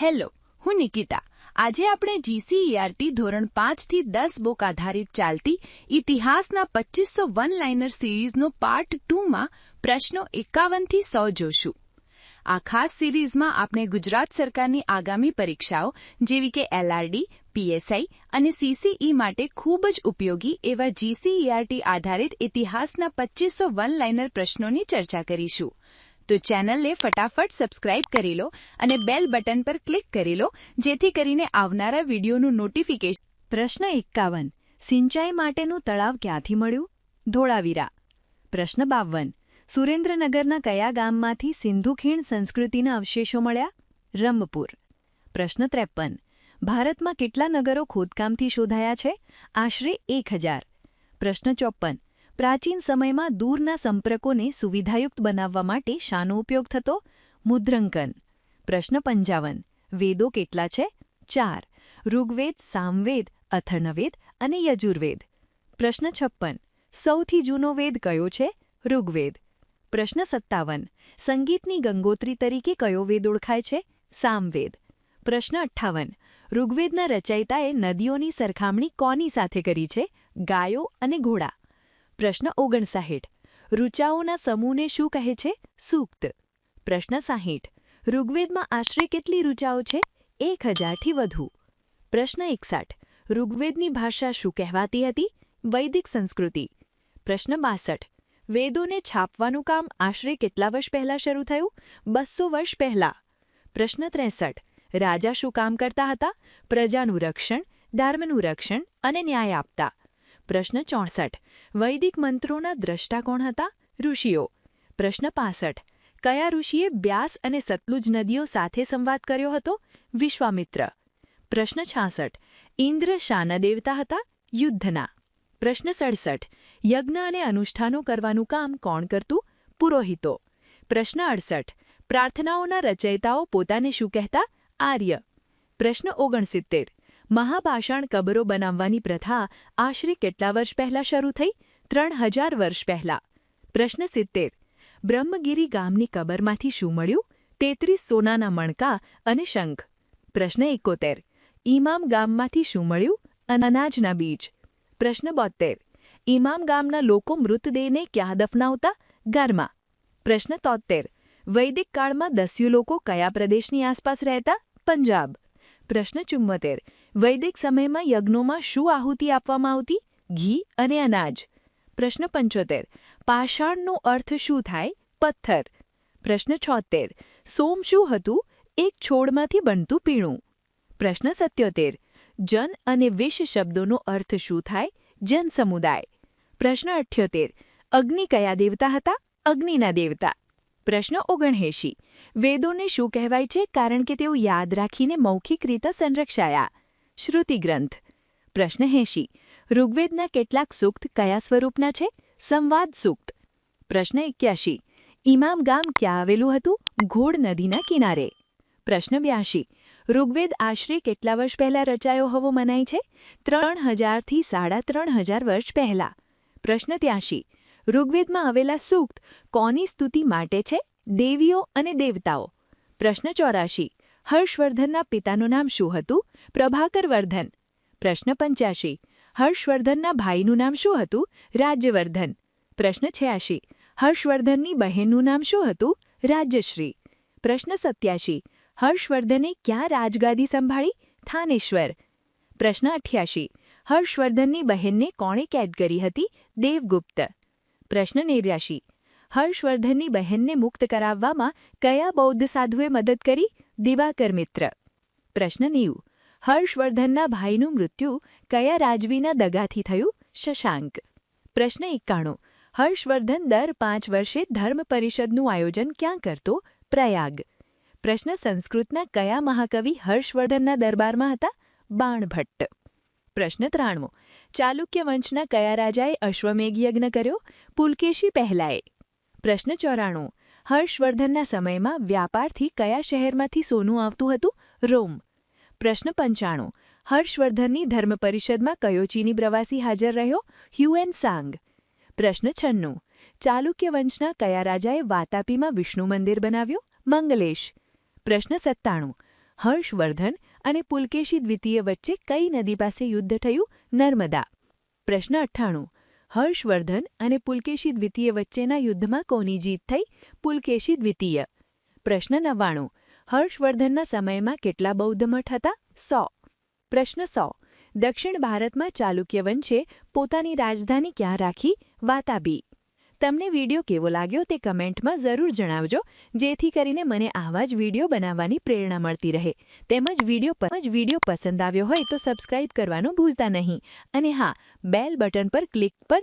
Hello, હું નિકિતા. આજે આપણે જીસીઈઆરટી ધોરણ 5 થી 10 બુક આધારિત ચાલતી ઇતિહાસના 2500 વન લાઇનર સિરીઝનો પાર્ટ 2માં પ્રશ્નો 51 થી 100 જોશું. આ ખાસ સિરીઝમાં આપણે ગુજરાત સરકારની આગામી પરીક્ષાઓ જેવી કે એલઆરડી, પીએસઆઈ અને સીસીઈ માટે ખૂબ જ ઉપયોગી એવા જીસીઈઆરટી આધારિત ઇતિહાસના 2500 વન લાઇનર પ્રશ્નોની ચર્ચા કરીશું. તો ચેનલને ફટાફટ સબસ્ક્રાઇબ કરી લો અને બેલ બટન પર ક્લિક કરી લો જેથી કરીને આવનારા વિડીયોનું નોટિફિકેશન. પ્રશ્ન 51. સિંચાઈ માટેનું તળાવ ક્યાંથી મળ્યું? ધોળાવીરા. પ્રશ્ન 52. સુરેન્દ્રનગરના કયા ગામમાંથી સિંધુ ખીણ સંસ્કૃતિના અવશેષો મળ્યા? રંભપુર. પ્રશ્ન 53. ભારતમાં કેટલા નગરો ખોદકામથી શોધાયા છે? આશરે 1000. પ્રશ્ન 54. પ્રાચીન સમયમાં દૂરના સંપર્કોને સુવિધાયુક્ત બનાવવા માટે શાનો ઉપયોગ થતો? મુદ્રંકન. પ્રશ્ન 55. વેદો કેટલા છે? 4. ઋગ્વેદ, સામવેદ, અથર્વવેદ અને યજુર્વેદ. પ્રશ્ન 56. સૌથી જૂનો વેદ કયો છે? ઋગ્વેદ. પ્રશ્ન 57. સંગીતની ગંગોત્રી તરીકે કયો વેદ ઓળખાય છે? સામવેદ. પ્રશ્ન 58. ઋગ્વેદના રચયિતાએ નદીઓની સરખામણી કોની સાથે કરી છે? ગાયો અને ઘોડા. પ્રશ્ન 59. ઋચાઓના સમૂહને શું કહે છે? સૂક્ત. પ્રશ્ન 60. ઋગ્વેદમાં આશરે કેટલી ઋચાઓ છે? 1000થી વધુ. પ્રશ્ન 61. ઋગ્વેદની ભાષા શું કહેવાતી હતી? વૈદિક સંસ્કૃતિ. પ્રશ્ન 62. વેદોને છાપવાનું કામ આશરે કેટલા વર્ષ પહેલાં શરૂ થયું? 200 વર્ષ પહેલાં. પ્રશ્ન 63. રાજા શું કામ કરતા હતા? પ્રજાનું રક્ષણ, ધર્મનું રક્ષણ અને ન્યાય આપતા. પ્રશ્ન 64. વૈદિક મંત્રોના દ્રષ્ટા કોણ હતા? ઋષિઓ. પ્રશ્ન 65. કયા ઋષિએ બ્યાસ અને સતલુજ નદીઓ સાથે સંવાદ કર્યો હતો? વિશ્વામિત્ર. પ્રશ્ન 66. ઇન્દ્ર શાના દેવતા હતા? યુદ્ધના. પ્રશ્ન 67. યજ્ઞ અને અનુષ્ઠાનો કરવાનું કામ કોણ કરતું? પુરોહિતો. પ્રશ્ન 68. પ્રાર્થનાઓના રચયિતાઓ પોતાને શું કહેતા? આર્ય. પ્રશ્ન 69. મહાપાષાણ કબરો બનાવવાની પ્રથા આશરે કેટલા વર્ષ પહેલાં શરૂ થઈ? 3000 વર્ષ પહેલાં. પ્રશ્ન 70. બ્રહ્મગીરી ગામની કબરમાંથી શું મળ્યું? 33 સોનાના મણકા અને શંખ. પ્રશ્ન 71. ઇમામ ગામમાંથી શું મળ્યું? અનાજના બીજ. પ્રશ્ન 72. ઇમામ ગામના લોકો મૃતદેહને ક્યાં દફનાવતા? ઘરમાં. પ્રશ્ન 73. વૈદિક કાળમાં દસ્યુ લોકો કયા પ્રદેશની આસપાસ રહેતા? પંજાબ. પ્રશ્ન 74. વૈદિક સમયમાં યજ્ઞોમાં શું આહુતિ આપવામાં આવતી? ઘી અને અનાજ. પ્રશ્ન 75. પાષાણનો અર્થ શું થાય? પથ્થર. પ્રશ્ન 76. સોમ શું હતું? એક છોડમાંથી બનતું પીણું. પ્રશ્ન 77. જન અને વિષ શબ્દોનો અર્થ શું થાય? જન સમુદાય. પ્રશ્ન 78. અગ્નિ કયા દેવતા હતા? અગ્નિના દેવતા. પ્રશ્ન 79. વેદોને શું કહેવાય છે કારણ કે તેઓ યાદ રાખીને મૌખિક રીતે સંરક્ષાયા? શ્રુતિ ગ્રંથ. પ્રશ્ન 80. ઋગ્વેદના કેટલાક સૂક્ત કયા સ્વરૂપના છે? સંવાદ સૂક્ત. પ્રશ્ન 81. ઇમામ ગામ ક્યાં આવેલું હતું? ઘોડ નદીના કિનારે. પ્રશ્ન 82. ઋગ્વેદ આશરે કેટલા વર્ષ પહેલાં રચાયો હોવો મનાય છે? 3000થી 3500 વર્ષ પહેલાં. પ્રશ્ન 83. ઋગ્વેદમાં આવેલા સૂક્ત કોની સ્તુતિ માટે છે? દેવીઓ અને દેવતાઓ. પ્રશ્ન 84. હર્ષવર્ધનના પિતાનું નામ શું હતું? પ્રભાકરવર્ધન. પ્રશ્ન 85. હર્ષવર્ધનના ભાઈનું નામ શું હતું? રાજ્યવર્ધન. પ્રશ્ન 86. હર્ષવર્ધનની બહેનનું નામ શું હતું? રાજ્યશ્રી. પ્રશ્ન 87. હર્ષવર્ધને ક્યાં રાજગાદી સંભાળી? થાનેશ્વર. પ્રશ્ન 88. હર્ષવર્ધનની બહેનને કોણે કેદ કરી હતી? દેવગુપ્ત. પ્રશ્ન 89. હર્ષવર્ધનની બહેનને મુક્ત કરાવવામાં કયા બૌદ્ધ સાધુએ મદદ કરી? દિવાકર મિત્ર. પ્રશ્ન 90. હર્ષવર્ધનના ભાઈનું મૃત્યુ કયા રાજવીના દગાથી થયું? શશાંક. પ્રશ્ન 91. હર્ષવર્ધન દર 5 વર્ષે ધર્મ પરિષદનું આયોજન ક્યાં કરતો? પ્રયાગ. પ્રશ્ન સંસ્કૃતના કયા મહાકવિ હર્ષવર્ધનના દરબારમાં હતા? બાણભટ્ટ. પ્રશ્ન 93. ચાલુક્ય વંશના કયા રાજાએ અશ્વમેઘ યજ્ઞ કર્યો? પુલકેશી પહેલાએ. પ્રશ્ન 94. હર્ષવર્ધનના સમયમાં વ્યાપારથી કયા શહેરમાંથી સોનું આવતું હતું? રોમ. પ્રશ્ન 95. હર્ષવર્ધનની ધર્મ પરિષદમાં કયો ચીની પ્રવાસી હાજર રહ્યો? હ્યુએન સાંગ. પ્રશ્ન 96. ચાલુક્ય વંશના કયા રાજાએ વાતાપીમાં વિષ્ણુ મંદિર બનાવ્યું? મંગલેશ. પ્રશ્ન 97. હર્ષવર્ધન અને પુલકેશી દ્વિતીય વચ્ચે કઈ નદી પાસે યુદ્ધ થયું? નર્મદા. પ્રશ્ન 98. હર્ષવર્ધન અને પુલકેશી દ્વિતીય વચ્ચેના યુદ્ધમાં કોની જીત થઈ? પુલકેશી દ્વિતીય. પ્રશ્ન 99. હર્ષવર્ધનના સમયમાં કેટલા બૌદ્ધ મઠ હતા? 100. પ્રશ્ન 100. દક્ષિણ ભારતમાં ચાલુક્ય વંશે પોતાની રાજધાની ક્યાં રાખી? વાતાબી. તમને વિડીયો કેવો લાગ્યો તે કમેન્ટમાં જરૂર જણાવજો, જેથી કરીને મને આવા જ વિડીયો બનાવવાની પ્રેરણા મળતી રહે. તેમજ વિડીયો પસંદ આવ્યો હોય તો સબસ્ક્રાઇબ કરવાનું ભૂલતા નહીં. અને હા, બેલ બટન પર ક્લિક પર